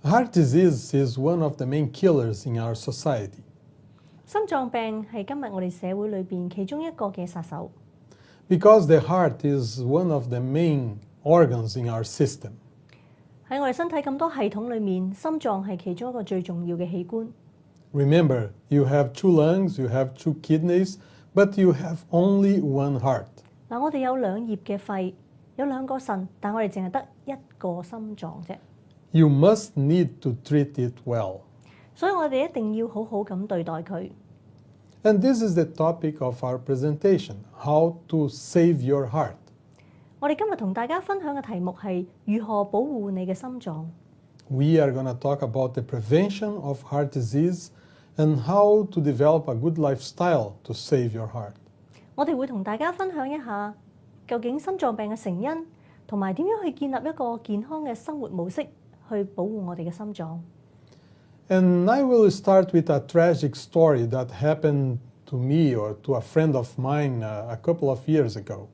Heart disease is one of the main killers in our society. 心臟病係今日我哋社會裏邊其中一個嘅殺手， Because the heart is one of the main organs in our system. 喺我哋身體咁多系統裏面，心臟係其中一個最重要嘅器官。 Remember, you have 2 lungs, you have 2 kidneys, but you have only one heart. 嗱，我哋有2葉嘅肺，有2個腎，但我哋淨係得1個心臟啫。 You must need to treat it well. 所以我哋一定要好好咁對待佢。 And this is the topic of our presentation, how to save your heart. 我哋今日同大家分享嘅題目係如何保護你嘅心臟。 We are going to talk about the prevention of heart disease and how to develop a good lifestyle to save your heart. 我哋會同大家分享一下究竟心臟病嘅成因，同埋點樣去建立一個健康嘅生活模式，去保護我哋嘅心臟。 And I will start with a tragic story that happened to me or to a friend of mine a couple of years ago.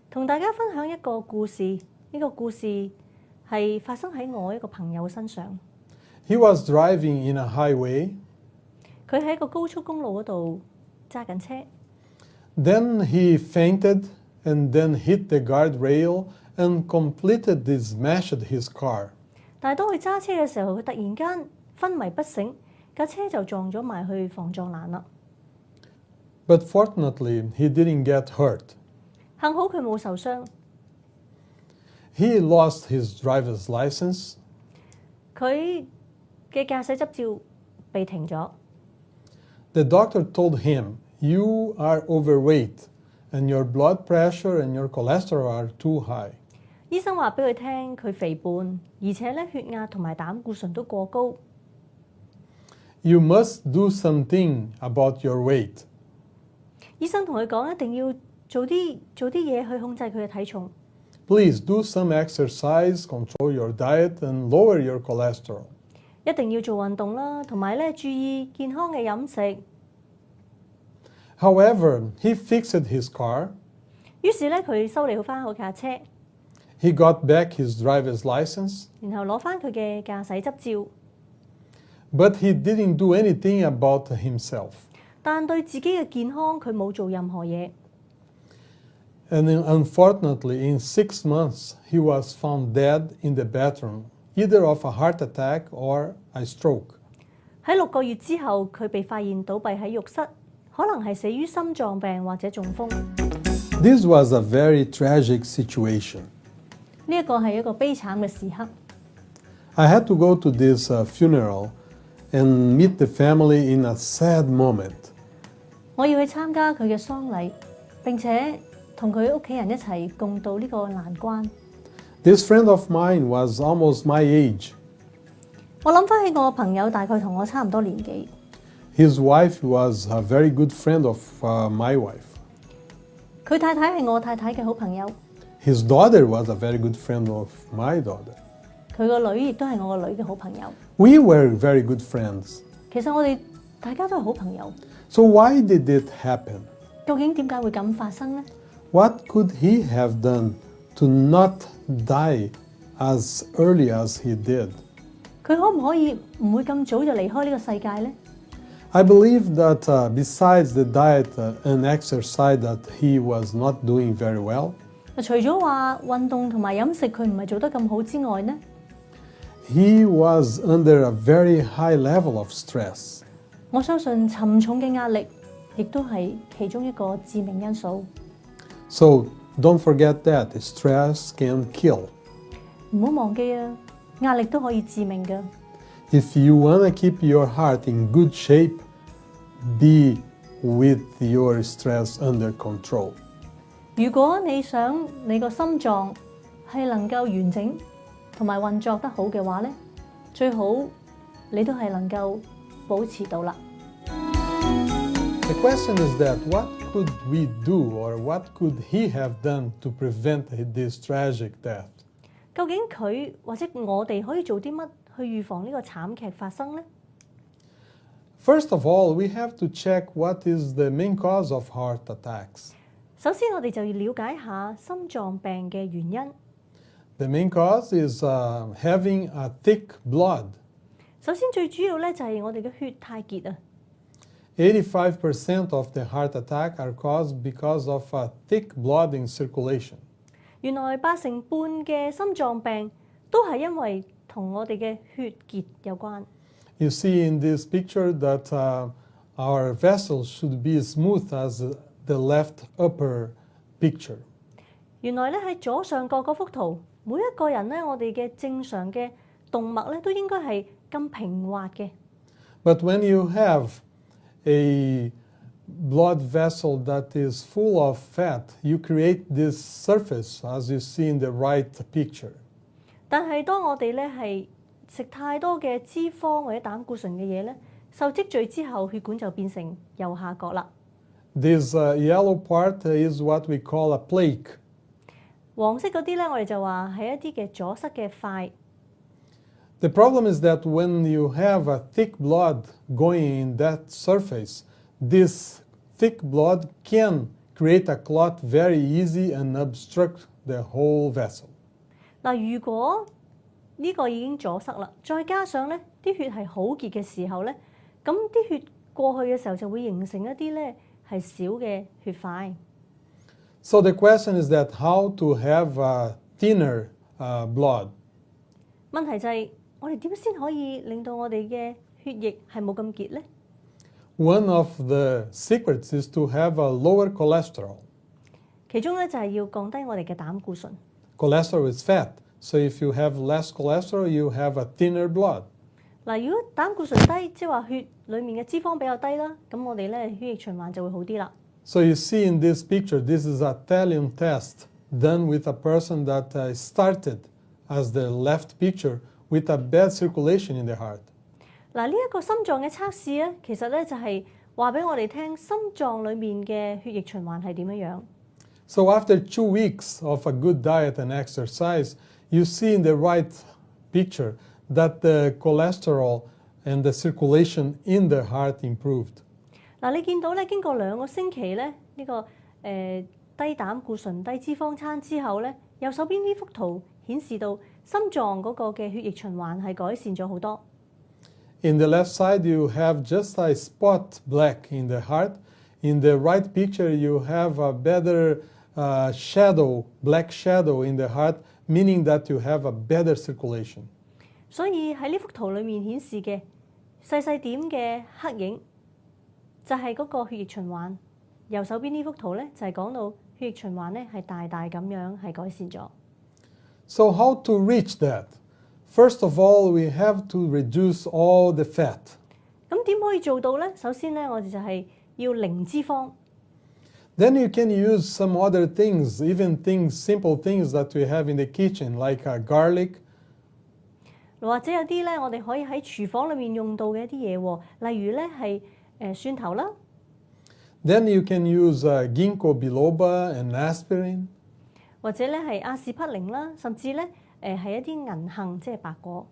同大家分享一個故事，呢個故事係發生喺我一個朋友身上。 He was driving in a highway. 佢喺一個高速公路嗰度揸緊車， Then he fainted and then hit the guardrail and completely smashed his car. 但係當佢揸車嘅時候，佢突然間昏迷不醒，架車就撞咗埋去防撞欄啦。 But fortunately, he didn't get hurt. 幸好佢冇受傷。 He lost his driver's license. 佢嘅駕駛執照被停咗。 The doctor told him, "You are overweight and your blood pressure and your cholesterol are too high." 醫生話俾佢聽，佢肥胖，而且咧血壓同埋膽固醇都過高。 You must do something about your weight. 醫生同佢講，一定要做啲嘢去控制佢嘅體重。 Please do some exercise, control your diet, and lower your cholesterol. 一定要做運動啦，同埋咧注意健康嘅飲食。 However, he fixed his car. 於是咧佢修理好翻好架車， He got back his driver's license, 然後攞翻佢嘅駕駛執照， but he didn't do anything about himself. 但對自己嘅健康佢冇做任何嘢。 And unfortunately, in 6 months, he was found dead in the bathroom, either of a heart attack or a stroke. 喺6個月之後，佢被發現倒斃喺浴室，可能係死於心臟病或者中風。 This was a very tragic situation. 呢一個係一個悲慘嘅時刻。 I had to go to this funeral and meet the family in a sad moment. 我要去參加佢嘅喪禮，並且同佢屋企人一齊共度呢個難關。 This friend of mine was almost my age. 我諗翻起我朋友大概同我差唔多年紀， His wife was a very good friend of my wife. 佢太太係我太太嘅好朋友， His daughter was a very good friend of my daughter. 佢個女亦都係我個女嘅好朋友。 We were very good friends. 其實我哋大家都係好朋友。 So why did it happen? 究竟點解會咁發生呢？ What could he have done to not die as early as he did? 佢可唔可以唔會咁早就離開呢個世界呢？ I believe that besides the diet and exercise that he was not doing very well, 除咗話運動同埋飲食佢唔係做得咁好之外呢， he was under a very high level of stress. 我相信沉重嘅壓力亦都係其中一個致命因素。 So don't forget that stress can kill. 唔好忘記啊，壓力都可以致命㗎。 If you want to keep your heart in good shape, be with your stress under control. 如果你想你個心臟係能夠完整同埋運作得好嘅話呢，最好你都係能夠保持到啦。 The question is that what could we do or what could he have done to prevent this tragic death? 究竟佢或者我哋可以做啲乜去預防呢個慘劇發生呢？ First of all, we have to check what is the main cause of heart attacks. 首先，我哋就要了解下心臟病嘅原因。The main cause is having a thick blood. 首先最主要咧就係我哋嘅血太結啊。85% of the heart attack are caused because of thick blood in circulation. 原來8成半嘅心臟病都係因為同我哋嘅血結有關。You see in this picture that our vessels should be smooth as the left upper picture. 原來咧喺左上角嗰幅圖，每一個人咧，我哋嘅正常嘅動脈咧都應該係咁平滑嘅。But when you have a blood vessel that is full of fat, you create this surface as you see in the right picture. 但係當我哋咧係食太多嘅脂肪或者膽固醇嘅嘢咧，受積聚之後，血管就變成右下角啦。This yellow part is what we call a plaque. 黃色嗰啲咧，我哋就話係一啲嘅阻塞嘅塊。The problem is that when you have a thick blood going in that surface, this thick blood can create a clot very easy and obstruct the whole vessel. 嗱，如果呢個已經阻塞啦，再加上咧啲血係好結嘅時候咧，咁啲血過去嘅時候就會形成一啲咧係小嘅血塊。So the question is that how to have a thinner blood? 問題就係我哋點先可以令到我哋嘅血液係冇咁結呢？ One of the secrets is to have a lower cholesterol. 其中咧就係要降低我哋嘅膽固醇。Cholesterol is fat, so if you have less cholesterol, you have a thinner blood. 嗱，如果膽固醇低，即係話血裡面嘅脂肪比較低啦，咁我哋咧血液循環就會好啲啦。So you see in this picture, this is a thallium test done with a person that started as the left picture with a bad circulation in the heart. 嗱，呢一個心臟嘅測試咧，其實咧就係話俾我哋聽心臟裡面嘅血液循環係點樣樣。So after 2 weeks of a good diet and exercise, you see in the right picture that the cholesterol and the circulation in the heart improved. 嗱，你見到咧，經過2個星期咧，呢個低膽固醇、低脂肪餐之後咧，右手邊呢幅圖顯示到心臟嗰個嘅血液循環係改善咗好多。In the left side, you have just a spot black in the heart. In the right picture, you have a better shadow, black shadow in the heart, meaning that you have a better circulation. 所以喺呢幅圖裡面顯示嘅細細點嘅黑影，就係嗰個血液循環。右手邊呢幅圖咧，就係講到血液循環咧係大大咁樣係改善咗。So how to reach that? First of all, we have to reduce all the fat. 咁點可以做到咧？首先咧，我哋就係要零脂肪。Then you can use some other things, even simple things that we have in the kitchen, like garlic. 或者有啲咧，我哋可以喺廚房裏面用到嘅一啲嘢喎，例如咧係蒜頭啦。Then you can use ginkgo biloba and aspirin. 或者咧係阿士匹靈啦，甚至咧係一啲銀杏，即係白果。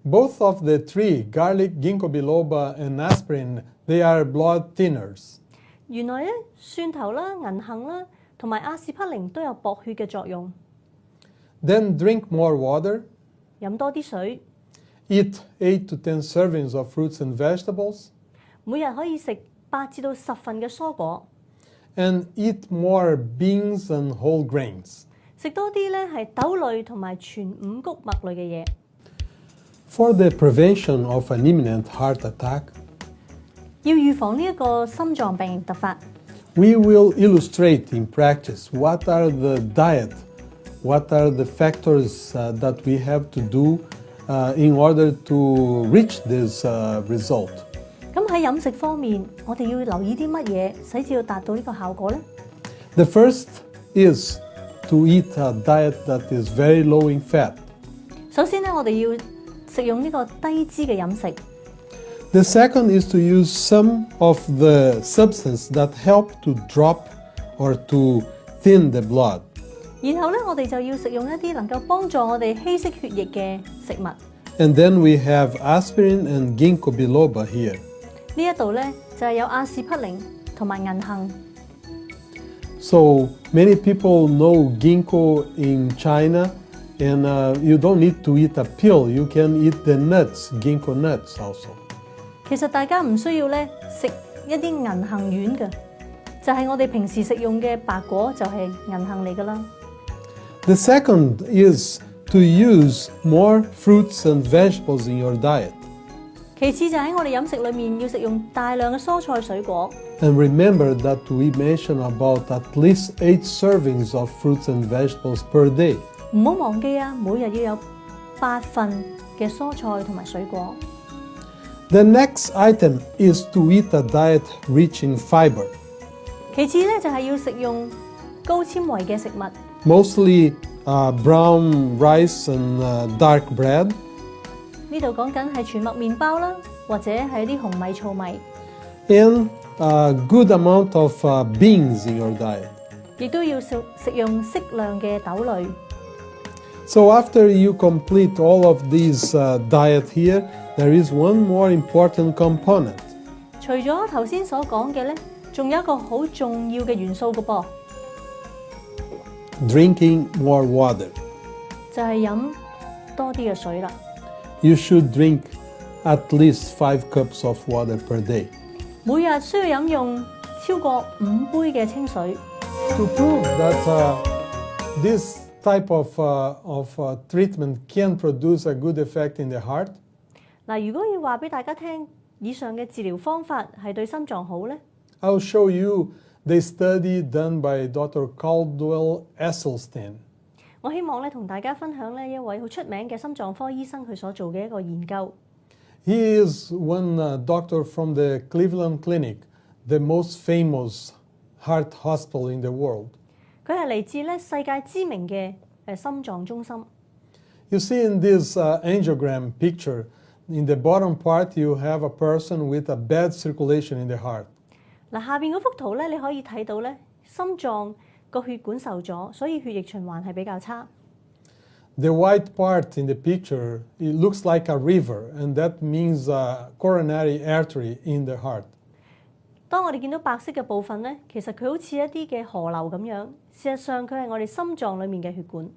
Both of the three, garlic, ginkgo biloba, and aspirin, they are blood thinners. 原來咧蒜頭啦、銀杏啦，同埋阿士匹靈都有薄血嘅作用。Then drink more water. 飲多啲水。Eat 8 to 10 servings of fruits and vegetables. 每日可以食8至到10份嘅蔬果。And eat more beans and whole grains. 食多啲咧係豆類同埋全五穀物類嘅嘢。For the prevention of an imminent heart attack, 要預防呢一個心臟病突發。we will illustrate in practice what are the diet, what are the factors that we have to do in order to reach this result. 咁喺飲食方面，我哋要留意啲乜嘢，使至要達到呢個效果呢？ The first is to eat a diet that is very low in fat. 首先咧，我哋要食用呢個低脂嘅飲食。The second is to use some of the substance that help to drop or to thin the blood. 然後咧，我哋就要食用一啲能夠幫助我哋稀釋血液嘅食物。And then we have aspirin and ginkgo biloba here. 呢一度咧就係有阿士匹靈同埋銀杏。So many people know ginkgo in China And you don't need to eat a pill. You can eat the nuts, ginkgo nuts also. 其實大家唔需要咧食一啲銀杏丸嘅，就係我哋平時食用嘅白果就係銀杏嚟㗎啦。The second is to use more fruits and vegetables in your diet. 其次就喺我哋飲食裏面要食用大量嘅蔬菜水果。And remember that we mentioned about at least 8 servings of fruits and vegetables per day. 唔好忘記啊，每日要有8份嘅蔬菜同埋水果。The next item is to eat a diet rich in fiber. 其次咧就係要食用高纖維嘅食物。Mostly brown rice and dark bread. 呢度講緊係全麥麵包啦，或者係啲紅米糙米。And a good amount of beans in your diet. 亦都要食用適量嘅豆類。So after you complete all of these diet here, there is one more important component. 除咗頭先所講嘅咧，仲有一個好重要嘅元素嘅噃， Drinking more water. 就係飲多啲嘅水啦。You should drink at least 5 cups of water per day. 每日需要飲用超過5杯嘅清水。To prove that this type of treatment can produce a good effect in the heart, 嗱，如果要話俾大家聽，以上嘅治療方法係對心臟好咧， I'll show you the study done by Dr. Caldwell Esselstyn. 我希望咧同大家分享呢一位好出名嘅心臟科醫生佢所做嘅一個研究。He is one doctor from the Cleveland Clinic, the most famous heart hospital in the world. 佢係嚟自咧世界知名嘅心臟中心。You see in this angiogram picture, in the bottom part you have a person with a bad circulation in the heart. 嗱，下邊嗰幅圖咧，你可以睇到咧，心臟個血管受咗，所以血液循環係比較差。The white part in the picture, it looks like a river, and that means a coronary artery in the heart. 當我哋見到白色嘅部分咧，其實佢好似一啲嘅河流咁樣，事實上佢係我哋心臟裡面嘅血管。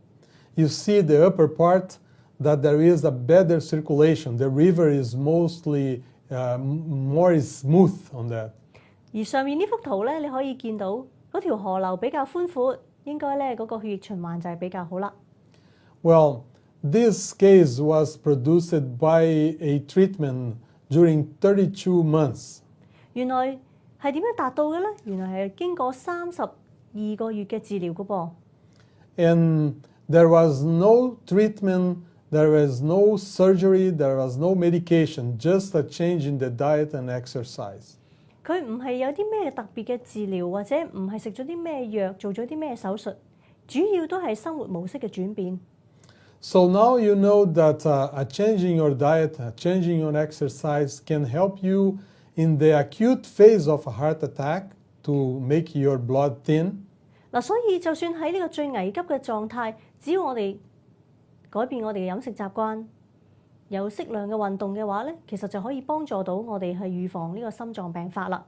You see the upper part that there is a better circulation. The river is mostly more smooth on that. 而上面呢幅圖咧，你可以見到嗰條河流比較寬闊，應該咧嗰個血液循環就係比較好啦。Well, this case was produced by a treatment during 32 months. 原來係點樣達到嘅咧？原來係經過32個月嘅治療嘅噃。And there was no treatment, there was no surgery, there was no medication, just a change in the diet and exercise. 佢唔係有啲咩特別嘅治療，或者唔係食咗啲咩藥，做咗啲咩手術，主要都係生活模式嘅轉變。So now you know that a change in your diet, a change in your exercise can help you in the acute phase of a heart attack to make your blood thin. 嗱，所以就算喺呢個最危急嘅狀態，只要我哋改變我哋嘅飲食習慣，有適量嘅運動嘅話咧，其實就可以幫助到我哋去預防呢個心臟病發啦。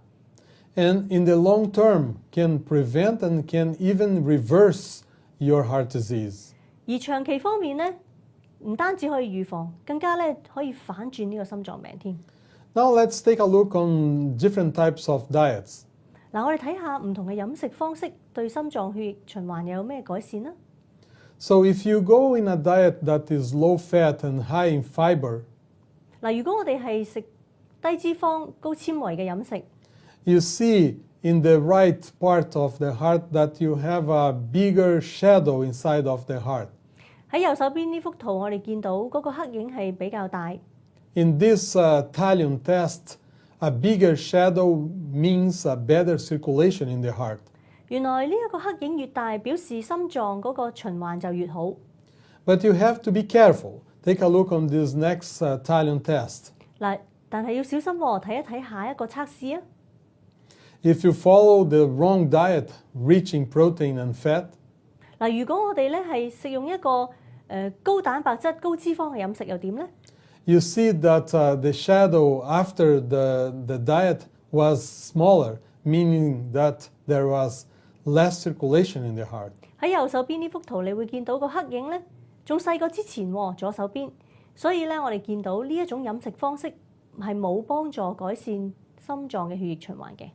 And in the long term can prevent and can even reverse your heart disease. 而長期方面咧，唔單止可以預防，更加咧可以反轉呢個心臟病添。Now let's take a look on different types of diets. 嗱，我哋睇下唔同嘅飲食方式對心臟血液循環有咩改善啦。So if you go in a diet that is low fat and high in fiber, 嗱，如果我哋係食低脂肪、高纖維嘅飲食， you see in the right part of the heart that you have a bigger shadow inside of the heart. 喺右手邊呢幅圖，我哋見到嗰個黑影係比較大。In this thallium test, a bigger shadow means a better circulation in the heart. 原來呢一個黑影越大，表示心臟嗰個循環就越好。But you have to be careful. Take a look on this next thallium test. 嗱，但係要小心喎，睇一睇下一個測試啊。If you follow the wrong diet, rich in protein and fat, 嗱，如果我哋咧係食用一個高蛋白質、高脂肪嘅飲食，又點咧？ you see that the shadow after the diet was smaller, meaning that there was less circulation in the heart. 喺右手邊呢幅圖，你會見到個黑影咧仲細過之前喎，左手邊。所以咧，我哋見到呢一種飲食方式係冇幫助改善心臟嘅血液循環嘅。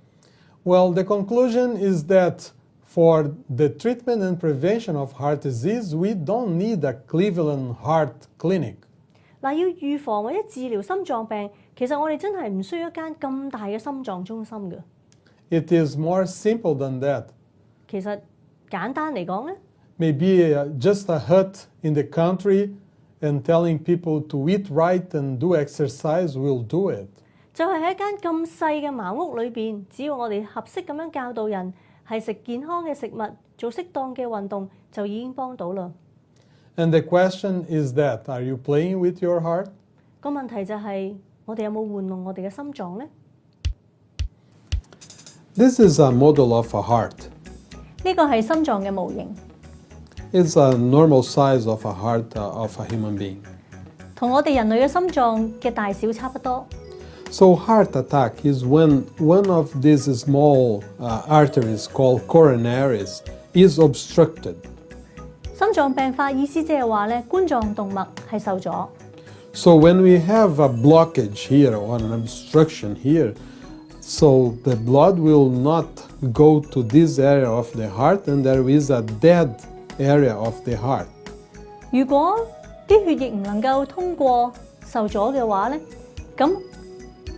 Well, the conclusion is that for the treatment and prevention of heart disease, we don't need a Cleveland Heart Clinic. 嗱，要預防或者治療心臟病，其實我哋真係唔需要一間咁大嘅心臟中心嘅。It is more simple than that. 其實簡單嚟講咧 Maybe just a hut in the country and telling people to eat right and do exercise will do it. 就係喺一間咁細嘅茅屋裏邊，只要我哋合適咁樣教導人係食健康嘅食物，做適當嘅運動，就已經幫到啦。And the question is that, are you playing with your heart? 個問題就係我哋有冇玩弄我哋嘅心臟呢？ This is a model of a heart. 呢個係心臟嘅模型， It's a normal size of a heart of a human being. 同我哋人類嘅心臟嘅大小差不多。So heart attack is when one of these small arteries called coronaries is obstructed. 心臟病發意思即係話咧，冠狀動脈係受阻。So when we have a blockage here or an obstruction here, so the blood will not go to this area of the heart and there is a dead area of the heart. 如果啲血液唔能夠通過受阻嘅話咧，咁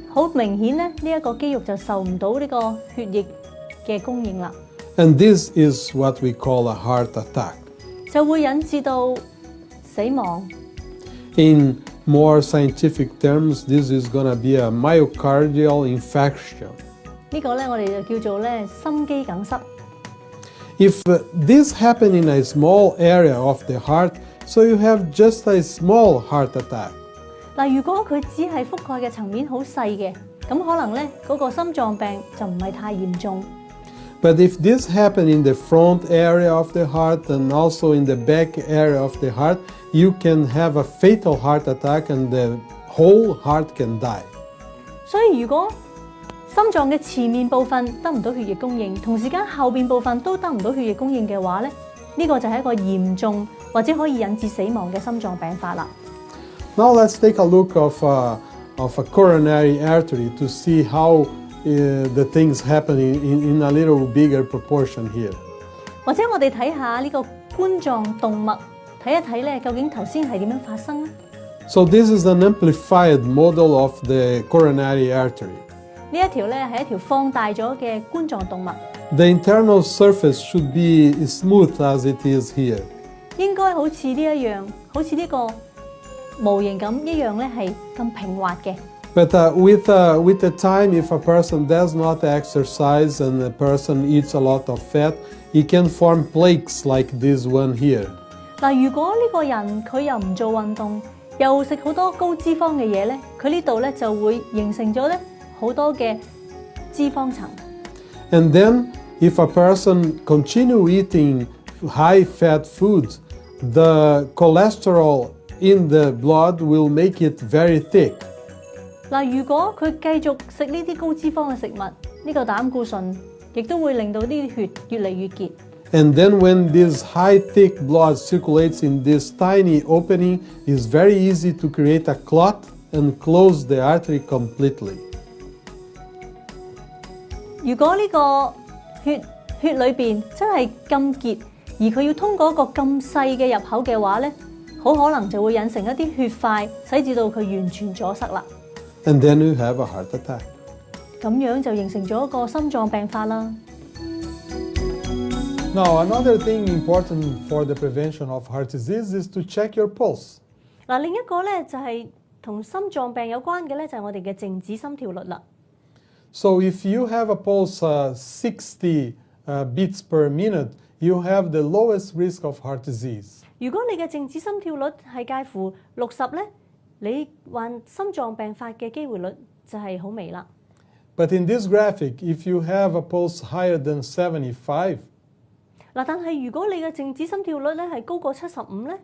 好明顯咧，呢一個肌肉就受唔到呢個血液嘅供應啦， And this is what we call a heart attack. 就會引致到死亡。 In more scientific terms, this is going to be a myocardial infarction. 呢個咧我哋就叫做咧心肌梗塞。 If this happen in a small area of the heart, so you have just a small heart attack. 嗱，如果佢只係覆蓋嘅層面好細嘅，咁可能咧嗰個心臟病就唔係太嚴重。 But if this happen in the front area of the heart and also in the back area of the heart, you can have a fatal heart attack and the whole heart can die. 所以如果心臟嘅前面部分得唔到血液供應，同時間後邊部分都得唔到血液供應嘅話咧，呢個就係一個嚴重或者可以引致死亡嘅心臟病發啦。 Now let's take a look of a coronary artery to see how the things happen in a little bigger proportion here. 或者我哋睇下呢個冠狀動脈，睇一睇咧究竟頭先係點樣發生咧？ So this is an amplified model of the coronary artery. 呢一條咧係一條放大咗嘅冠狀動脈， The internal surface should be smooth as it is here. 應該好似呢一樣，好似呢個模型咁一樣咧係咁平滑嘅。 But with the time, if a person does not exercise and the person eats a lot of fat, it can form plaques like this one here. 嗱，如果呢個人佢又唔做運動，又食好多高脂肪嘅嘢咧，佢呢度咧就會形成咗咧好多嘅脂肪層。 And then, if a person continue eating high-fat foods, the cholesterol in the blood will make it very thick. 嗱，如果佢繼續食呢啲高脂肪嘅食物，呢個膽固醇亦都會令到呢啲血越嚟越結。 And then when this high thick blood circulates in this tiny opening, it's very easy to create a clot and close the artery completely. 如果呢個血裏邊真係咁結，而佢要通過一個咁細嘅入口嘅話咧，好可能就會引成一啲血塊，使至到佢完全阻塞啦。 And then you have a heart attack. 咁樣就形成咗一個心臟病發啦。 Now, another thing important for the prevention of heart disease is to check your pulse. 嗱，另一個咧就係同心臟病有關嘅咧，就係我哋嘅靜止心跳率啦。 So if you have a pulse 60 beats per minute, you have the lowest risk of heart disease. 如果你嘅靜止心跳率係介乎60咧，你患心臟病發嘅機會率就係好微啦。 But in this graphic, if you have a pulse higher than 75, 嗱，但係如果你嘅靜止心跳率咧係高過75咧，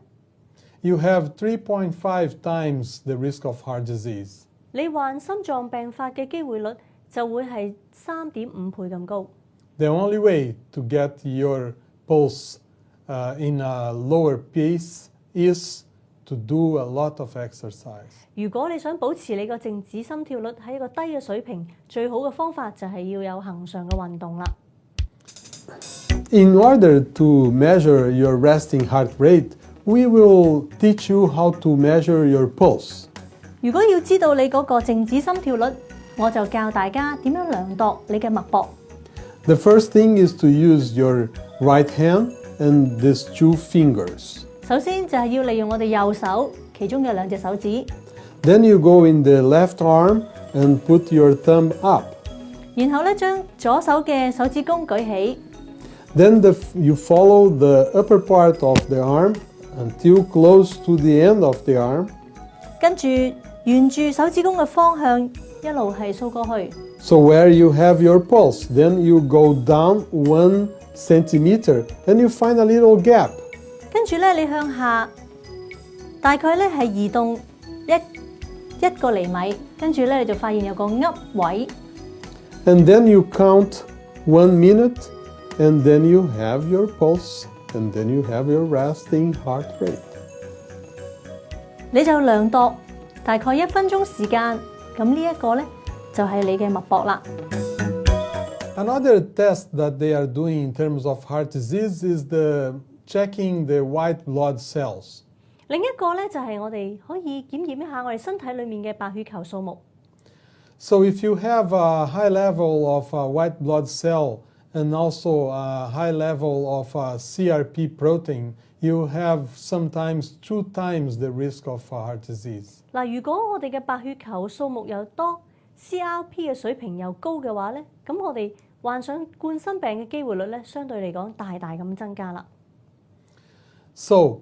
you have 3.5 times the risk of heart disease. 你患心臟病發嘅機會率就會係3.5倍咁高。 The only way to get your pulse in a lower pace is to do a lot of exercise. 如果你想保持你個靜止心跳率喺一個低嘅水平，最好嘅方法就係要有恆常嘅運動啦。In order to measure your resting heart rate, we will teach you how to measure your pulse. 如果要知道你嗰個靜止心跳率，我就教大家點樣量度你嘅脈搏。The first thing is to use your right hand and these 2 fingers. 首先就係要利用我哋右手其中嘅2隻手指， Then you go in the left arm and put your thumb up. 然後咧將左手嘅手指公舉起， Then you follow the upper part of the arm until close to the end of the arm. 跟住沿住手指公嘅方向一路係掃過去。 So where you have your pulse, then you go down 1 centimeter and you find a little gap. 跟住咧，你向下大概咧係移動一個厘米，跟住咧你就發現有個噏位， And then you count 1 minute and then you have your pulse and then you have your resting heart rate. 你就量度大概1分鐘時間，咁呢一個咧就係你嘅脈搏啦。Another test that they are doing in terms of heart disease is checking the white blood cells. 另一個咧就係我哋可以檢驗一下我哋身體裏面嘅白血球數目。So if you have a high level of white blood cell and also a high level of CRP protein, you have sometimes 2 times the risk of heart disease. 嗱，如果我哋嘅白血球數目又多，CRP 嘅水平又高嘅話咧，咁我哋患上冠心病嘅機會率咧，相對嚟講大大咁增加啦。So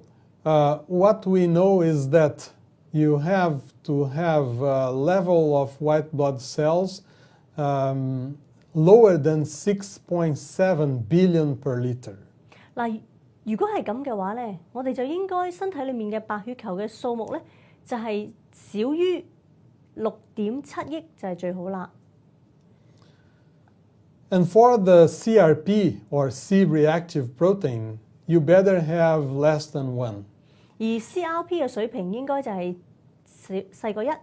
what we know is that you have to have a level of white blood cells lower than 6.7 billion per liter. 嗱，如果係咁嘅話咧，我哋就應該身體裏面嘅白血球嘅數目咧，就係少於6.7億就係最好啦。And for the CRP or C-reactive protein, you better have less than 1. 而 CRP 嘅水平應該就係細過1。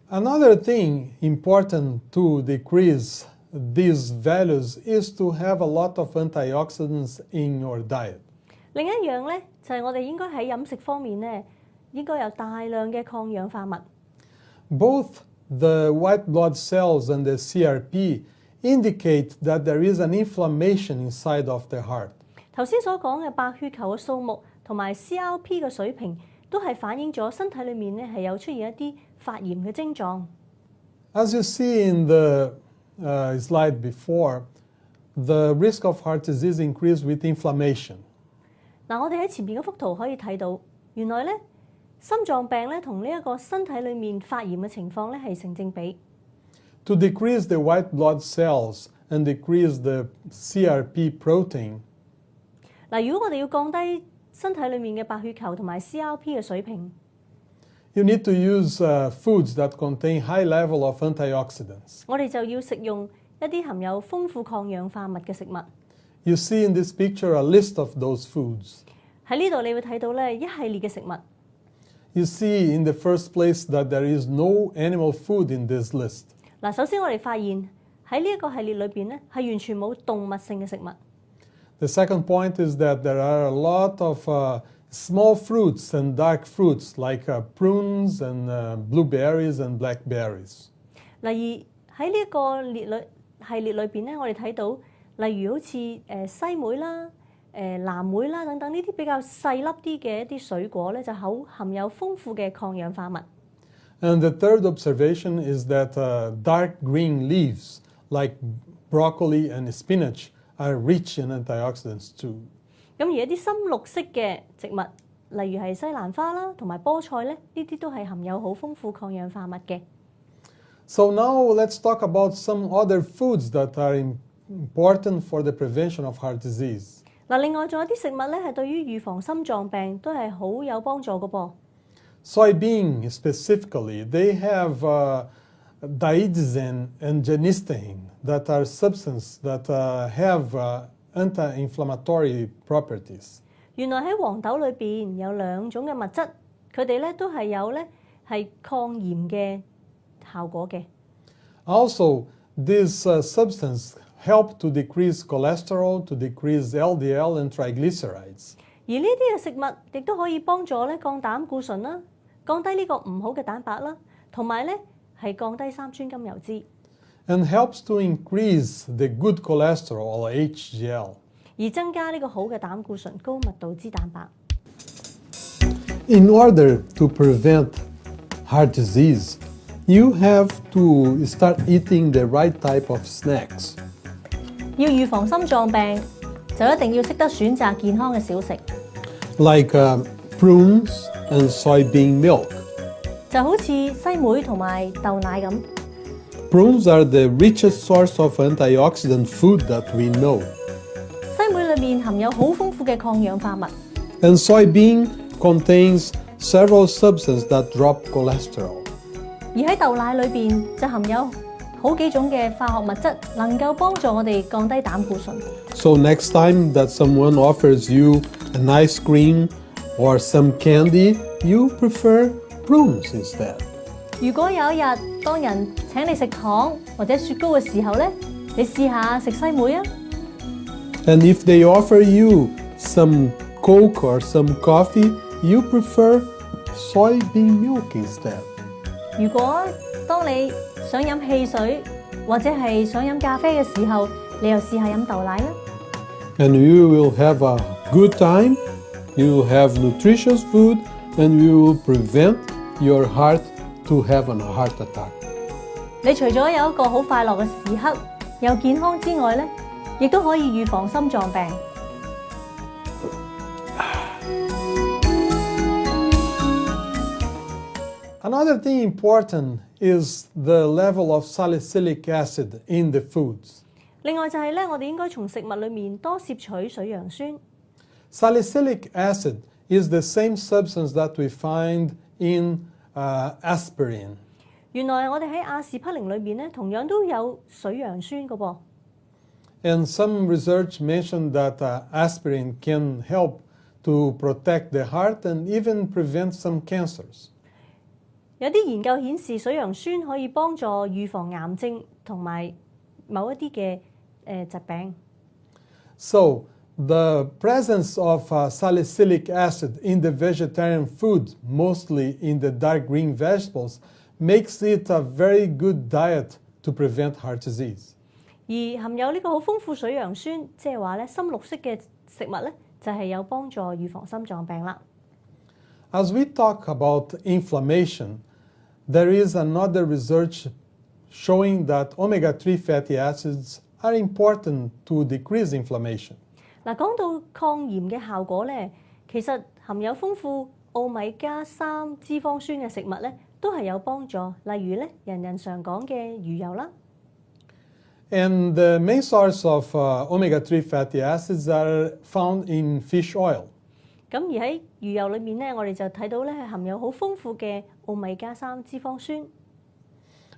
Another thing important to decrease these values is to have a lot of antioxidants in your diet. 另一樣咧就係我哋應該喺飲食方面咧，應該有大量嘅抗氧化物。Both the white blood cells and the CRP indicate that there is an inflammation inside of the heart. 頭先所講嘅白血球嘅數目同埋 CRP 嘅水平，都係反映咗身體裏面咧係有出現一啲發炎嘅症狀。As you see in the slide before, the risk of heart disease increases with inflammation. 嗱，我哋喺前面嗰幅圖可以睇到，原來咧心臟病咧同呢一個身體裏面發炎嘅情況咧係成正比。To decrease the white blood cells and decrease the CRP protein, 嗱，如果我哋要降低身體裏面嘅白血球同埋 CRP 嘅水平， you need to use foods that contain high level of antioxidants. 我哋就要食用一啲含有豐富抗氧化物嘅食物。You see in this picture a list of those foods. 喺呢度你會睇到咧一系列嘅食物。You see in the first place that there is no animal food in this list. 嗱，首先我哋發現喺呢一個系列裏邊咧係完全冇動物性嘅食物。The second point is that there are a lot of small fruits and dark fruits like prunes and blueberries and blackberries. 例如喺呢一個系列裏邊咧，我哋睇到例如好似西梅啦、藍莓啦等等呢啲比較細粒啲嘅一啲水果咧，就好含有豐富嘅抗氧化物。And the third observation is that dark green leaves like broccoli and spinach are rich in antioxidants too. 咁而一啲深綠色嘅植物，例如係西蘭花啦同埋菠菜咧，呢啲都係含有好豐富抗氧化物嘅。So now let's talk about some other foods that are important for the prevention of heart disease. 嗱，另外仲有啲食物咧係對於預防心臟病都係好有幫助嘅噃。Soybean specifically, they have diidazine and genistein that are substances that have anti-inflammatory properties. 原來喺黃豆裏邊有兩種嘅物質，佢哋咧都係有咧係抗炎嘅效果嘅。Also, this substance help to decrease cholesterol, to decrease LDL and triglycerides. 而呢啲嘅食物亦都可以幫助咧降膽固醇啦，降低呢個唔好嘅蛋白啦，同埋咧係降低三酸甘油脂。And helps to increase the good cholesterol, or HDL. 而增加呢個好嘅膽固醇高密度脂蛋白。In order to prevent heart disease, you have to start eating the right type of snacks. 要預防心臟病，就一定要識得選擇健康嘅小食， Like prunes and soybean milk. 就好似西梅同埋豆奶咁。Prunes are the richest source of antioxidant food that we know. 西梅裏面含有好豐富嘅抗氧化物， And soybean contains several substances that drop cholesterol. 而喺豆奶裏邊就含有好幾種嘅化學物質，能夠幫助我哋降低膽固醇。So next time that someone offers you an ice cream or some candy, you prefer prunes instead. 如果有一日當人請你食糖或者雪糕嘅時候咧，你試下食西梅啊！ And if they offer you some Coke or some coffee, you prefer soybean milk instead. 如果當你想飲汽水或者係想飲咖啡嘅時候，你又試下飲豆奶啦。And you will have a good time, you will have nutritious food, and you will prevent your heart to have a heart attack. 你除咗有一個好快樂嘅時刻，又健康之外咧，亦都可以預防心臟病。Another thing important is the level of salicylic acid in the foods. 另外就係咧，我哋應該從食物裏面多攝取水楊酸。Salicylic acid is the same substance that we find in aspirin. 原來我哋喺阿士匹靈裏面咧，同樣都有水楊酸嘅噃。And some research mentioned that aspirin can help to protect the heart and even prevent some cancers. 有啲研究顯示，水楊酸可以幫助預防癌症同埋某一啲嘅疾病。So, the presence of salicylic acid in the vegetarian food, mostly in the dark green vegetables, makes it a very good diet to prevent heart disease. 而含有呢個好豐富水楊酸，即係話咧深綠色嘅食物咧，就係有幫助預防心臟病啦。As we talk about inflammation, there is another research showing that omega-3 fatty acids are important to decrease inflammation. 嗱，講到抗炎嘅效果咧，其實含有豐富奧米加3脂肪酸嘅食物咧，都係有幫助。例如咧，人人常講嘅魚油啦。And the main source of omega-3 fatty acids are found in fish oil. 咁而喺魚油裏面咧，我哋就睇到咧係含有好豐富嘅奧米加3脂肪酸。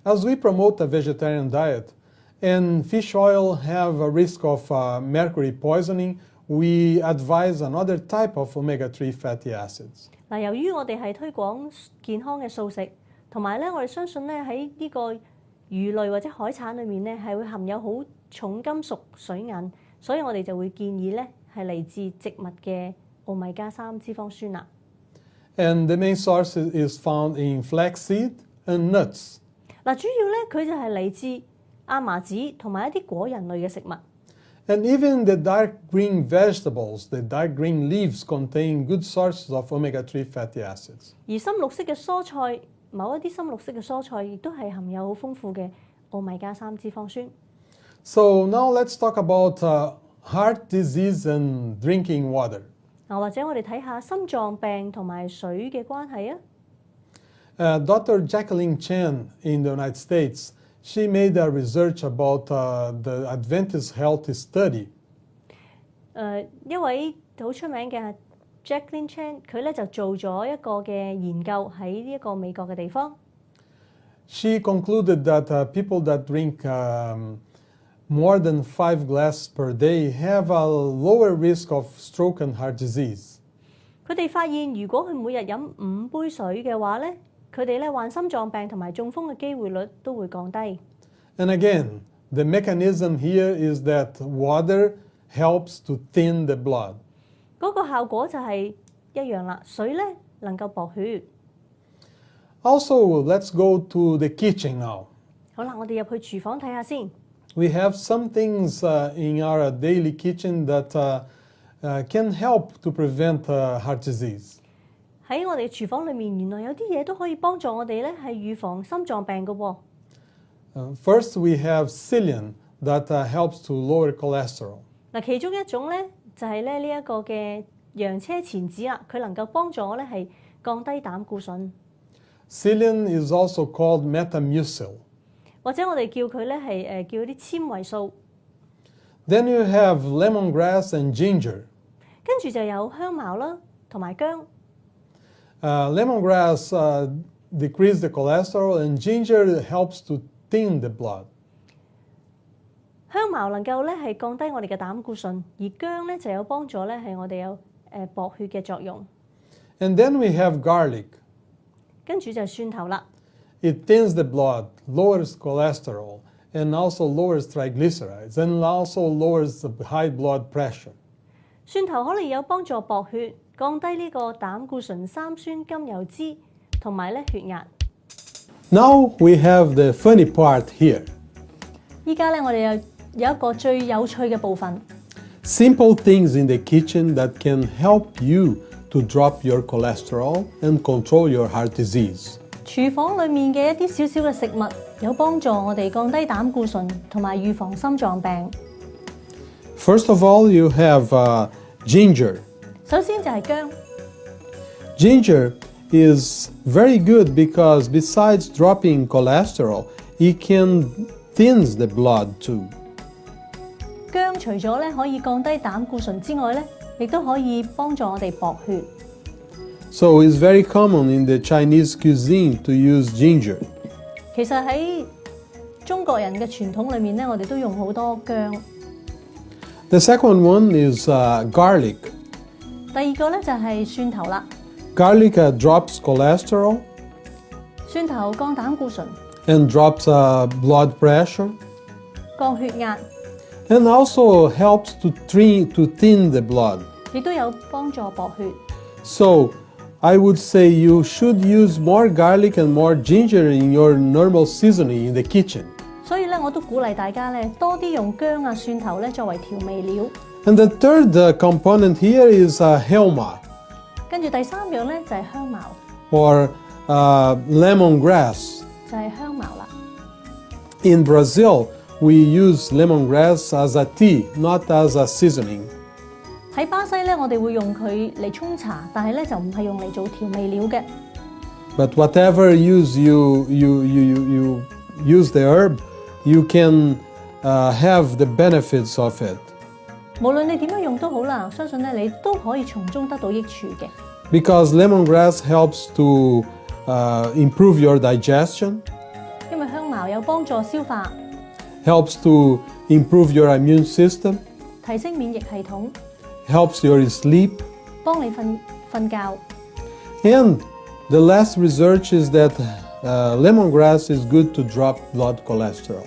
As we promote a vegetarian diet, and fish oil have a risk of mercury poisoning, we advise another type of omega-3 fatty acids. 嗱，由於我哋係推廣健康嘅素食，同埋咧我哋相信咧喺呢個魚類或者海產裏面咧係會含有好重金屬水銀，所以我哋就會建議咧係嚟自植物嘅奧米加3脂肪酸啦。And the main source is found in flaxseed and nuts. 嗱，主要咧佢就係嚟自亞麻籽同埋一啲果仁類嘅食物。And even the dark green vegetables, the dark green leaves contain good sources of omega-3 fatty acids. 而深綠色嘅蔬菜，某一啲深綠色嘅蔬菜亦都係含有好豐富嘅奧米加3脂肪酸。So now let's talk about heart disease and drinking water. 嗱，或者我哋睇下心臟病同埋水嘅關係啊。Dr. Jacqueline Chen in the United States, she made a research about the Adventist Health Study. 一位好出名嘅 Jacqueline Chen， 佢咧就做咗一個嘅研究喺呢一個美國嘅地方。She concluded that people that drink more than 5 glasses per day have a lower risk of stroke and heart disease. 佢哋發現，如果佢每日飲5杯水嘅話咧，佢哋咧患心臟病同埋中風嘅機會率都會降低。And again, the mechanism here is that water helps to thin the blood. 嗰個效果就係一樣啦，水咧能夠薄血。Also, let's go to the kitchen now. 好啦，我哋入去廚房睇下先。We have some things in our daily kitchen that can help to prevent heart disease. 喺我哋廚房裏面，原來有啲嘢都可以幫助我哋咧，係預防心臟病嘅喎。First, we have psyllium that helps to lower cholesterol. 嗱，其中一種咧就係咧呢一個嘅洋車前子啦，佢能夠幫助我咧係降低膽固醇。Psyllium is also called metamucil. 或者我哋叫佢咧係叫啲纖維素。Then you have lemongrass and ginger. 跟住就有香茅啦，同埋薑。Lemongrass decreases the cholesterol and ginger helps to thin the blood. 香茅能夠咧係降低我哋嘅膽固醇，而薑咧就有幫助咧係我哋有薄血嘅作用。And then we have garlic. 跟住就係蒜頭啦。It thins the blood, lowers cholesterol, and also lowers triglycerides, and also lowers the high blood pressure. 蒜頭可能有幫助薄血，降低呢個膽固醇三酸甘油脂，同埋咧血壓。Now we have the funny part here. 依家咧我哋有一個最有趣嘅部分。Simple things in the kitchen that can help you to drop your cholesterol and control your heart disease. 廚房裡面嘅一啲少少嘅食物，有幫助我哋降低膽固醇同埋預防心臟病。First of all, you have ginger. 首先就係薑。Ginger is very good because besides dropping cholesterol, it can thins the blood too. 薑除咗咧可以降低膽固醇之外咧，亦都可以幫助我哋薄血。So it's very common in the Chinese cuisine to use ginger. 其實喺中國人嘅傳統裏面咧，我哋都用好多薑。The second one is garlic. 第二個咧就係蒜頭啦。Garlic drops cholesterol 蒜頭降膽固醇， and drops blood pressure, 降血壓， and also helps to thin the blood. 亦都有幫助薄血。 So I would say you should use more garlic and more ginger in your normal seasoning in the kitchen. 所以咧，我都鼓勵大家咧多啲用薑啊、蒜頭咧作為調味料。 And the third component here is helma 跟住第三樣咧就係香茅， or lemongrass. 就係香茅啦。 In Brazil, we use lemongrass as a tea, not as a seasoning. 喺巴西咧，我哋會用佢嚟沖茶，但係咧就唔係用嚟做調味料嘅。 But whatever you use the herb, you can have the benefits of it. 無論你點樣用都好啦，相信咧你都可以從中得到益處嘅。 Because lemongrass helps to improve your digestion, 因為香茅有幫助消化， helps to improve your immune system, 提升免疫系統， helps your sleep. 幫你瞓覺。 And the last research is that lemongrass is good to drop blood cholesterol.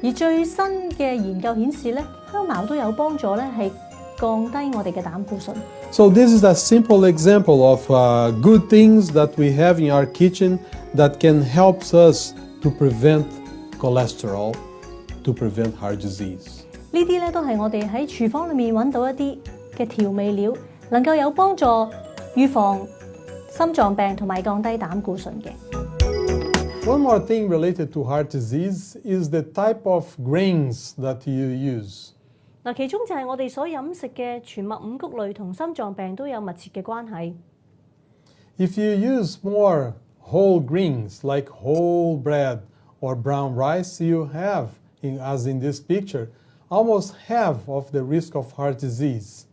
而最新嘅研究顯示咧，香茅都有幫助咧，係降低我哋嘅膽固醇。 So this is a simple example of good things that we have in our kitchen that can help us to prevent cholesterol, to prevent heart disease. 呢啲咧都係我哋喺廚房裏面揾到一啲嘅調味料，能夠有幫助預防心臟病同埋降低膽固醇嘅。 One more thing related to heart disease is the type of grains that you use. 嗱，其中就係我哋所飲食嘅全麥五穀類同心臟病都有密切嘅關係。 If you use more whole grains like whole bread or brown rice, you have, as in this picture, almost half of the risk of heart disease.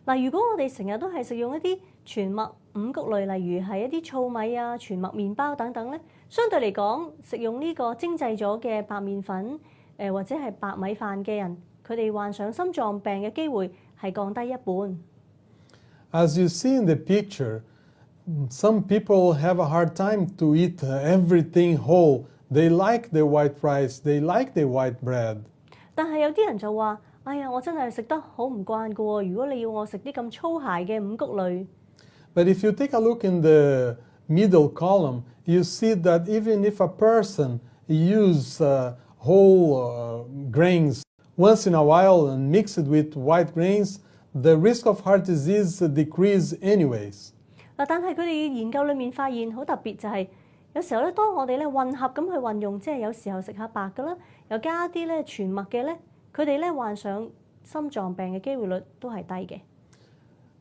嗱，如果我哋成日都係食用一啲全麥五穀類，例如係一啲糙米啊、全麥麵包等等咧，相對嚟講，食用呢個精製咗嘅白麵粉、或者係白米飯嘅人，佢哋患上心臟病嘅機會係降低一半。As you see in the picture, some people have a hard time to eat everything whole. They like the white rice, they like the white bread. 但係有啲人就話：哎呀，我真係食得好唔慣㗎喎！如果你要我食啲咁粗械嘅五穀類。But if you take a look in the middle column, you see that even if a person use whole grains once in a while and mix it with white grains, the risk of heart disease decrease anyways. 但係佢哋研究裏面發現好特別就係、有時候咧，當我哋咧混合咁去運用，即係有時候食下白嘅啦，又加啲咧全麥嘅咧，佢哋咧患上心臟病嘅機會率都係低嘅。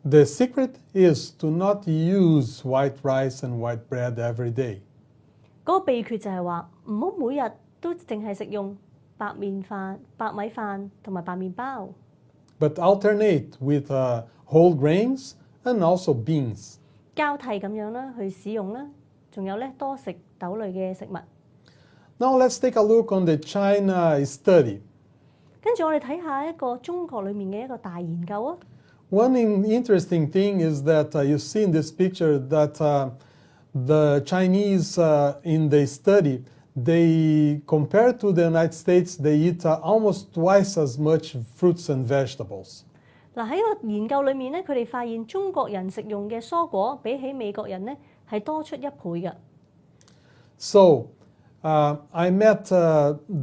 The secret is to not use white rice and white bread every day. 嗰個秘訣就係話唔好每日都淨係食用白米飯同埋白麵包。But alternate with whole grains and also beans. 交替咁樣啦去使用啦，仲有咧多食豆類嘅食物。Now let's take a look on the China study. 跟住我哋睇下一個中國裏面嘅一個大研究啊。One interesting thing is that you see in this picture that the Chinese in the study, they compared to the United States, they eat almost twice as much fruits and vegetables. 嗱喺個研究裏面咧，佢哋發現中國人食用嘅蔬果比起美國人咧係多出1倍嘅。So I met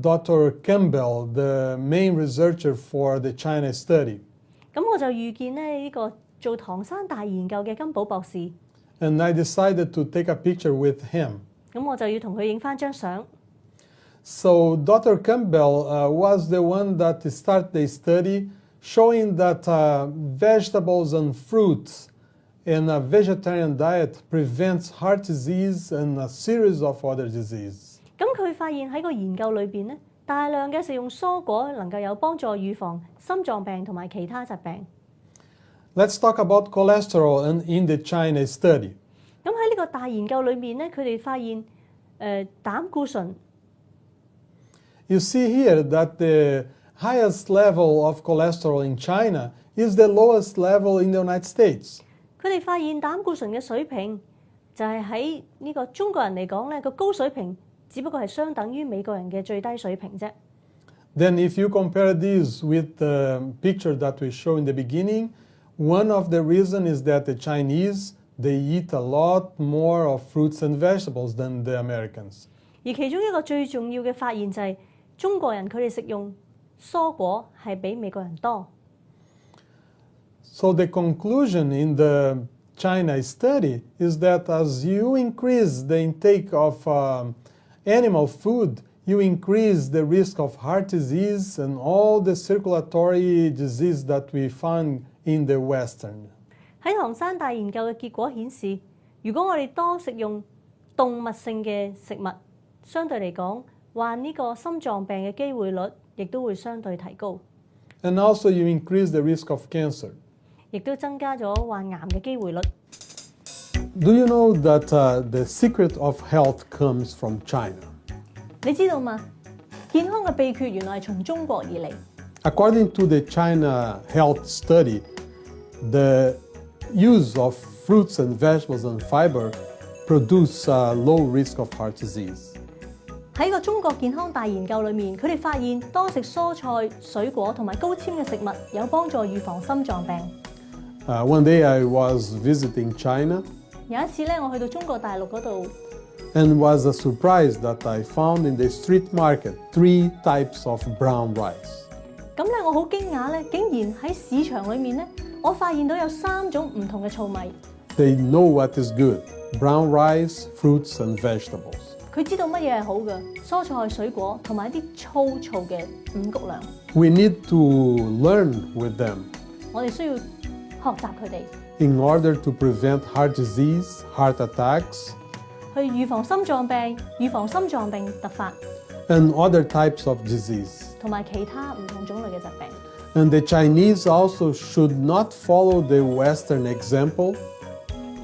Dr. Campbell, the main researcher for the China study. 咁我就遇見咧呢個做唐山大研究嘅金寶博士。And I decided to take a picture with him. 咁我就要同佢影翻張相。So Dr. Campbell was the one that started the study showing that vegetables and fruits in a vegetarian diet prevents heart disease and a series of other diseases. 咁佢發現喺個研究裏邊咧，大量嘅食用蔬果能夠有幫助預防心臟病同埋其他疾病。Let's talk about cholesterol in the China study. 咁喺呢個大研究裏面咧，佢哋發現膽固醇。You see here that the highest level of cholesterol in China is the lowest level in the United States. 佢哋發現膽固醇嘅水平就係喺呢個中國人嚟講咧，個高水平只不過係相等於美國人嘅最低水平啫。Then if you compare this with the picture that we show in the beginning, one of the reasons is that the Chinese, they eat a lot more of fruits and vegetables than the Americans. 而其中一個最重要嘅發現就係中國人佢哋食用蔬果係比美國人多。So the conclusion in the China study is that as you increase the intake of animal food, you increase the risk of heart disease and all the circulatory disease that we find in the Western. 喺唐山大研究嘅結果顯示，如果我哋多食用動物性嘅食物，相對嚟講，患呢個心臟病嘅機會率亦都會相對提高。And also you increase the risk of cancer. 亦都增加咗患癌嘅機會率。Do you know that the secret of health comes from China? 你知道嗎？健康嘅秘訣原來係從中國而嚟。According to the China health study, the use of fruits and vegetables and fiber produce low risk of heart disease. 喺個中國健康大研究裏面，佢哋發現多食蔬菜、水果同埋高纖嘅食物有幫助預防心臟病。One day I was visiting China. 有一次咧，我去到中國大陸嗰度。And was a surprise that I found in the street market 3 types of brown rice. 咁咧，我好驚訝咧，竟然喺市場裏面咧，我發現到有3種唔同嘅糙米。They know what is good: brown rice, fruits, and vegetables. 佢知道乜嘢係好嘅，蔬菜、水果同埋一啲粗糙嘅五穀糧。We need to learn with them. 我哋需要學習佢哋。In order to prevent heart disease, heart attacks, 去預防心臟病、預防心臟病突發 and other types of disease. 同埋其他唔同種類嘅疾病。And the Chinese also should not follow the Western example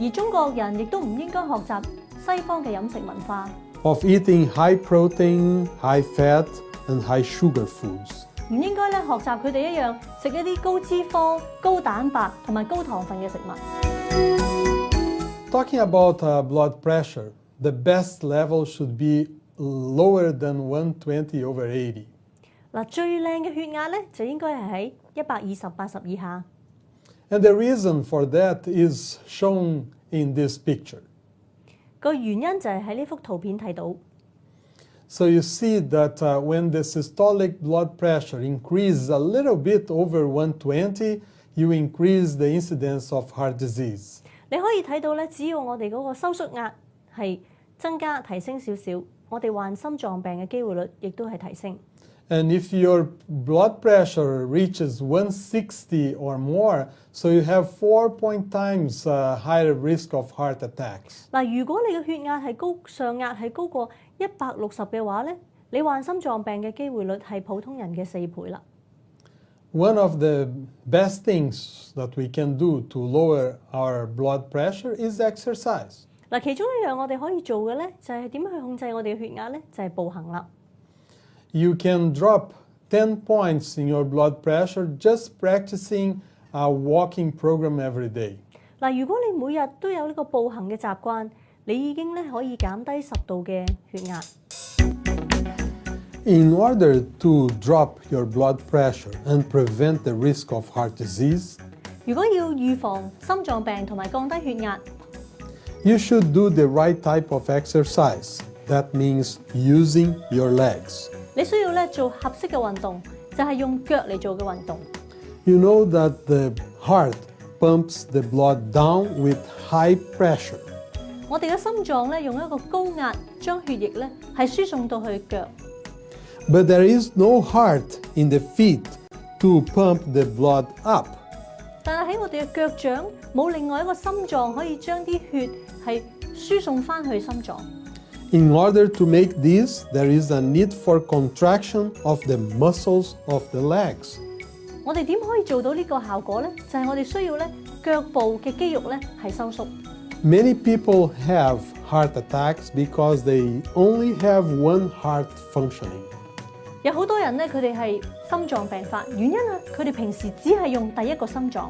而中國人亦都唔應該學習西方嘅飲食文化 of eating high protein, high fat, and high sugar foods. 唔應該咧學習佢哋一樣食一啲高脂肪、高蛋白同埋高糖分嘅食物。Talking about blood pressure, the best level should be lower than 120/80. 嗱，最靚嘅血壓咧就應該係喺120/80以下。And the reason for that is shown in this picture. 個原因就係喺呢幅圖片睇到。So you see that when the systolic blood pressure increases a little bit over 120, you increase the incidence of heart disease. 你可以睇到咧，只要我哋嗰個收縮壓係增加提升少少，我哋患心臟病嘅機會率亦都係提升。And if your blood pressure reaches 160 or more, so you have 4 times higher risk of heart attacks. 嗱，如果你嘅血壓係上壓係高過160嘅話咧，你患心臟病嘅機會率係普通人嘅4倍啦。One of the best things that we can do to lower our blood pressure is exercise. 嗱，其中一樣我哋可以做嘅咧，就係點樣去控制我哋嘅血壓咧？就係步行啦。You can drop 10 points in your blood pressure just practicing a walking program every day. 嗱，如果你每日都有呢個步行嘅習慣，你已經咧可以減低10度嘅血壓。In order to drop your blood pressure and prevent the risk of heart disease, 如果要預防心臟病同埋降低血壓， you should do the right type of exercise. That means using your legs. 你需要咧做合適嘅運動，就係用腳嚟做嘅運動。You know that the heart pumps the blood down with high pressure. 我哋嘅心臟咧用一個高壓將血液咧係輸送到去腳， But there is no heart in the feet to pump the blood up. 但係喺我哋嘅腳掌冇另外一個心臟可以將啲血係輸送翻去心臟。In order to make this, there is a need for contraction of the muscles of the legs. 我哋點可以做到呢個效果呢？就係我哋需要咧腳部嘅肌肉咧係收縮。Many people have heart attacks because they only have one heart functioning. 有好多人咧，佢哋係心臟病發，原因啊，佢哋平時只係用第一個心臟。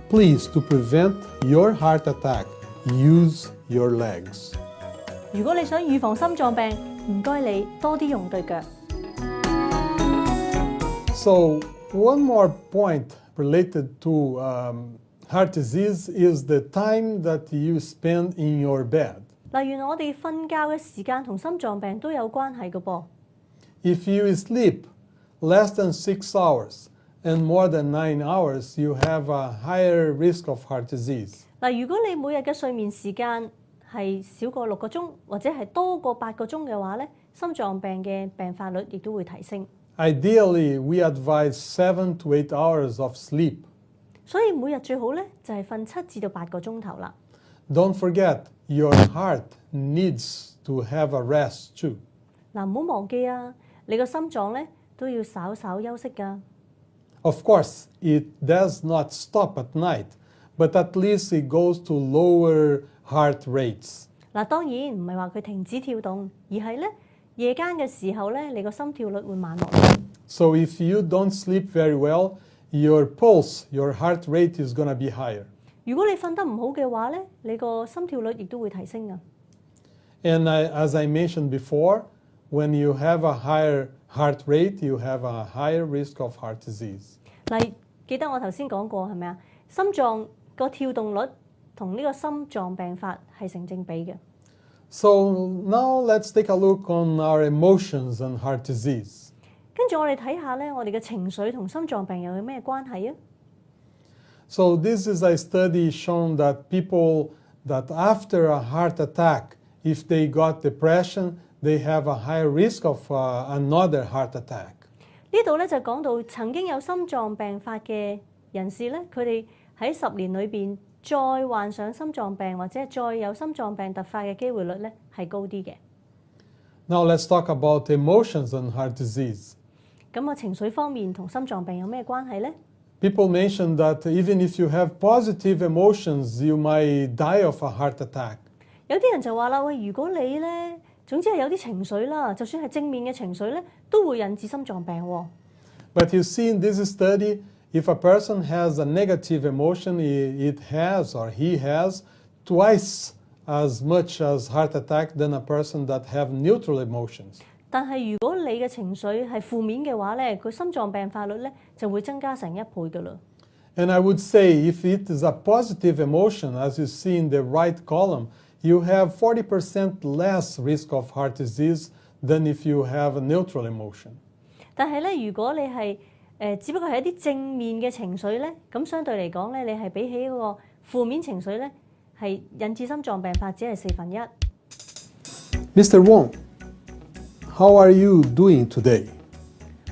Please, to prevent your heart attack, use your legs. 如果你想預防心臟病，唔該你多啲用對腳。So one more point related to heart disease is the time that you spend in your bed. 嗱，原來我哋瞓覺嘅時間同心臟病都有關係嘅噃。If you sleep less than 6 hours and more than 9 hours, you have a higher risk of heart disease. 嗱，如果你每日嘅睡眠時間係少過6個鐘，或者係多過8個鐘嘅話咧，心臟病嘅病發率亦都會提升。Ideally, we advise 7 to 8 hours of sleep. 所以每日最好咧就係瞓7至到8個鐘頭啦。Don't forget, your heart needs to have a rest too. 嗱，唔好忘記啊，你個心臟咧都要稍稍休息㗎。Of course, it does not stop at night, but at least it goes to lower heart rates. 嗱，當然唔係話佢停止跳動，而係咧夜間嘅時候咧，你個心跳率會慢落嚟。So if you don't sleep very well, your pulse, your heart rate is going to be higher. 如果你瞓得唔好嘅話咧，你個心跳率亦都會提升㗎。And as I mentioned before, when you have a higher heart rate, you have a higher risk of heart disease. 嗱，記得我頭先講過係咪啊？心臟個跳動率同呢個心臟病發係成正比嘅。So now let's take a look on our emotions and heart disease. 跟住我哋睇下咧，我哋嘅情緒同心臟病又有咩關係啊？ So this is a study shown that people that after a heart attack, if they got depression, they have a higher risk of another heart attack. 呢度咧就講到曾經有心臟病發嘅人士咧，佢哋喺10年裏邊再患上心臟病或者再有心臟病突發嘅機會率咧係高啲嘅。Now let's talk about emotions and heart disease. 咁啊，情緒方面同心臟病有咩關係呢？ People mention that even if you have positive emotions, you might die of a heart attack. 有啲人就話啦，喂，如果你咧總之係有啲情緒啦，就算係正面嘅情緒咧，都會引致心臟病喎。But you see in this study, if a person has a negative emotion, it has or he has twice as much as heart attack than a person that have neutral emotions. 但係如果你嘅情緒係負面嘅話咧，佢心臟病發率咧就會增加成1倍㗎啦。And I would say if it is a positive emotion, as you see in the right column, you have 40% less risk of heart disease than if you have a neutral emotion. 但係咧，如果你係只不過係一啲正面嘅情緒咧，咁相對嚟講咧，你係比起嗰個負面情緒咧，係引致心臟病發只係1/4。Mr. Wong, how are you doing today?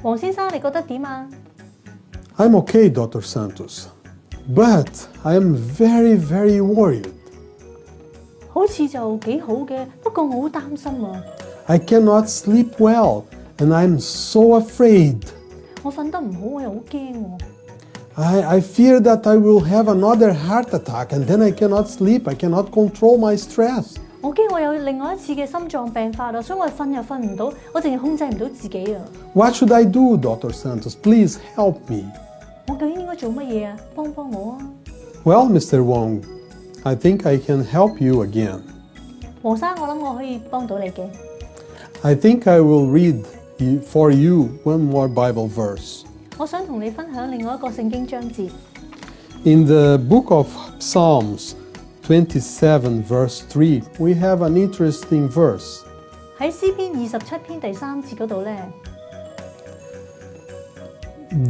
黃先生，你覺得點啊？ I'm okay, Dr. Santos, but I am very, very worried. 好似就幾好嘅，不過我好擔心啊！ I cannot sleep well, and I'm so afraid. 我瞓得唔好，我又好驚喎。I fear that I will have another heart attack, and then I cannot sleep. I cannot control my stress. 我驚我有另外一次嘅心臟病發啦，所以我瞓又瞓唔到，我淨係控制唔到自己啊！ What should I do, Dr. Santos? Please help me. 我究竟應該做乜嘢啊？幫幫我啊！ Well, Mr. Wong, I think I can help you again. 黃生，我諗我可以幫到你嘅。 I think I will read for you one more Bible verse. 我想同你分享另外一個聖經章節。 In the book of Psalms 27 verse 3, we have an interesting verse. 喺詩篇27篇第3節嗰度咧，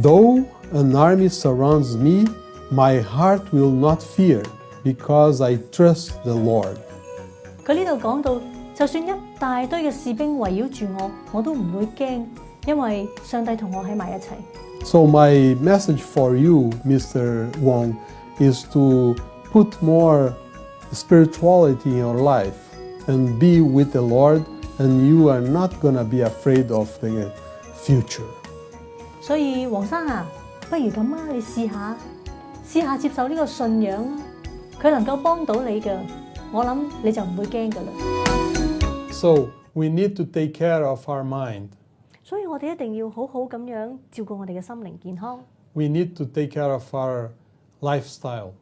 Though an army surrounds me, my heart will not fear, because I trust the Lord. 佢呢度講到，就算一大堆嘅士兵圍繞住我，我都唔會驚，因為上帝同我喺埋一齊。 So my message for you, Mr. Wong, is to put more spirituality in your life and be with the Lord, and you are not going to be afraid of the future. 所以黃生啊，不如咁啊，你試下接受呢個信仰啦，佢能夠幫到你㗎，我諗你就唔會驚㗎啦。 So we need to take care of our mind. 所以我哋一定要好好咁樣照顧我哋嘅心靈健康， We need to take care of our lifestyle.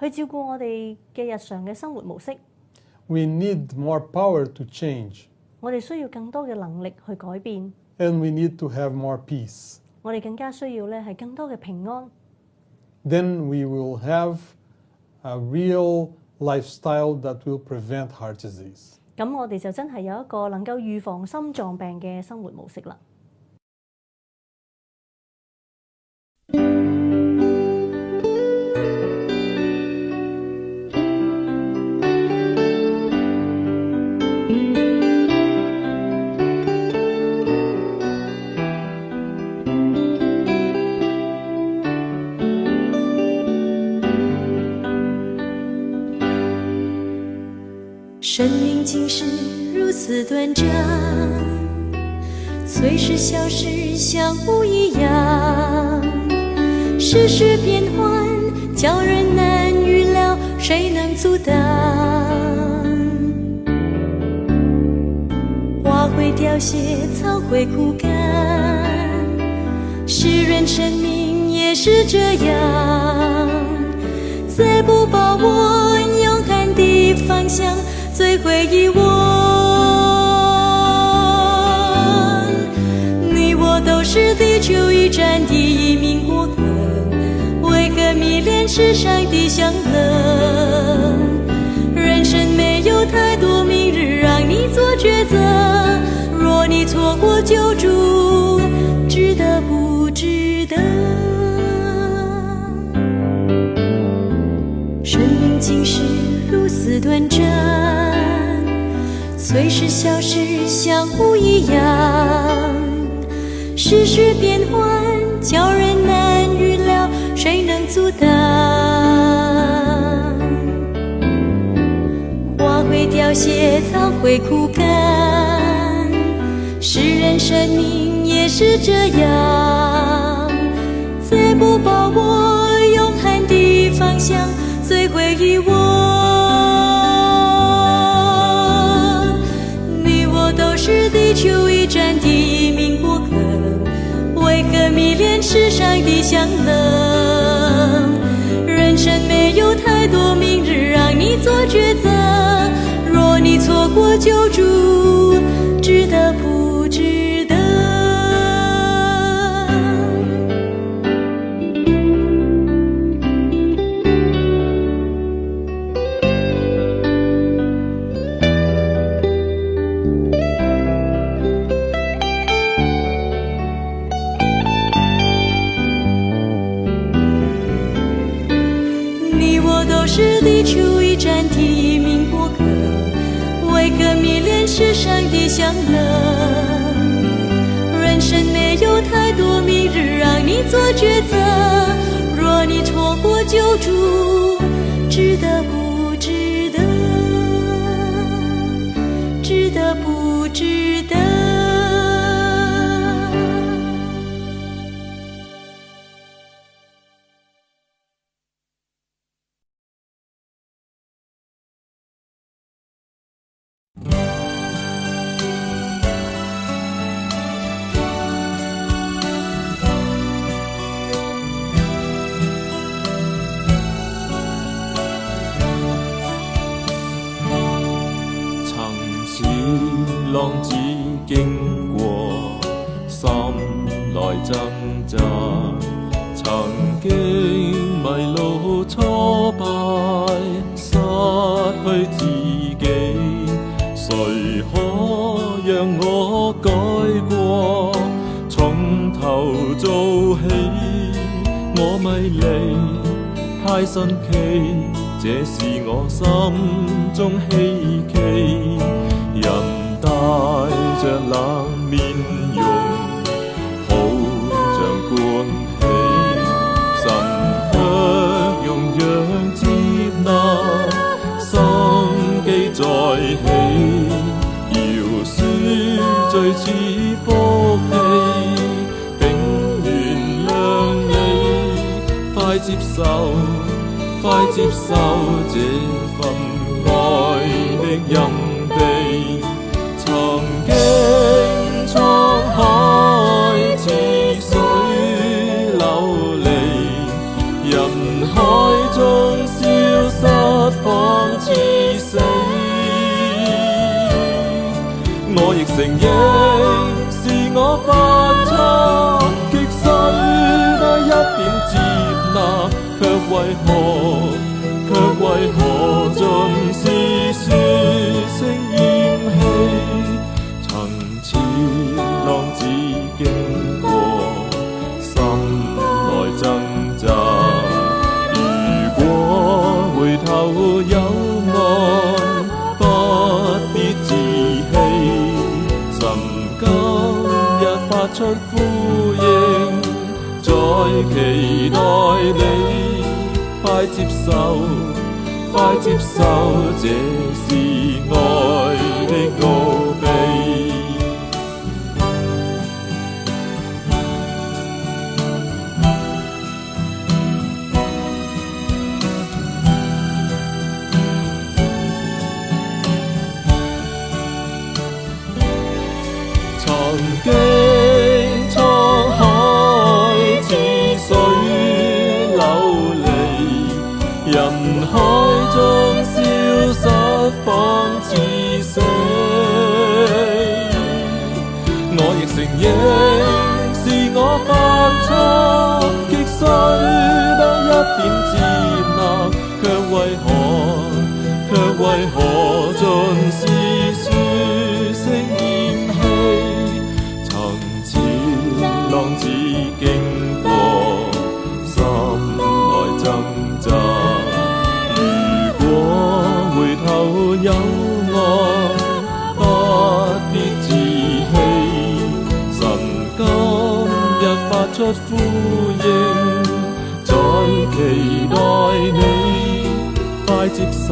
去照顧我哋嘅日常嘅生活模式。 We need more power to change, 我哋需要更多嘅能力去改變， and we need to have more peace. 我哋更加需要咧係更多嘅平安。 Then we will have a real lifestyle that will prevent heart disease. 咁我哋就真係有一個能夠預防心臟病嘅生活模式啦。生命竟是如此短暂，随时消失像雾一样，世事变幻，叫人难预料，谁能阻挡？花会凋谢，草会枯干，诗人生命也是这样，再不把握勇敢的方向，最会遗忘。你我都是地球一站的一名过客，为何迷恋世上的享乐？人生没有太多明日让你做抉择，若你错过救助，值得不值得？生命竟是如此短暂，随时消失像雾一样，世事变幻，叫人难预料，谁能阻挡？花会凋谢，草会枯干，诗人生命也是这样，再不把握勇悍的方向，最会遗忘。你我是上帝相能。人生没有太多明日让你做抉择，若你错过救助，值得不值得？你我都是地球一站地一名过客，为何迷恋是上帝相能？人生没有太多明日让你做抉择，若你错过救助，值得不值得？值得不值得？浪子經過，心內掙扎，曾經迷路挫敗，失去自己，誰可讓我改過？從頭做起，我迷離太神奇，這是我心中希冀。人帶着冷面容，好像觀戲，神卻容讓接納，生機再起，饒恕最似福氣，並原諒你，快接受這份愛的蔭地。曾經滄海似水流離，人海中消失仿似死。我亦承認是我犯錯，極需多一點接納，卻為何盡是說聲厭棄？曾似浪子經過，心內掙扎。如果回頭有愛，不必自欺。神今日發出呼應，在期待你快接受，這是愛的奧秘。曾經滄海似水流離，人海中消失仿似死。我亦承認是我犯錯，極需多一點接納，卻為何盡是說聲厭棄？曾似浪子經過，心內掙扎。如果回頭有愛，不必自欺。神今日發出呼應，在期待你快接受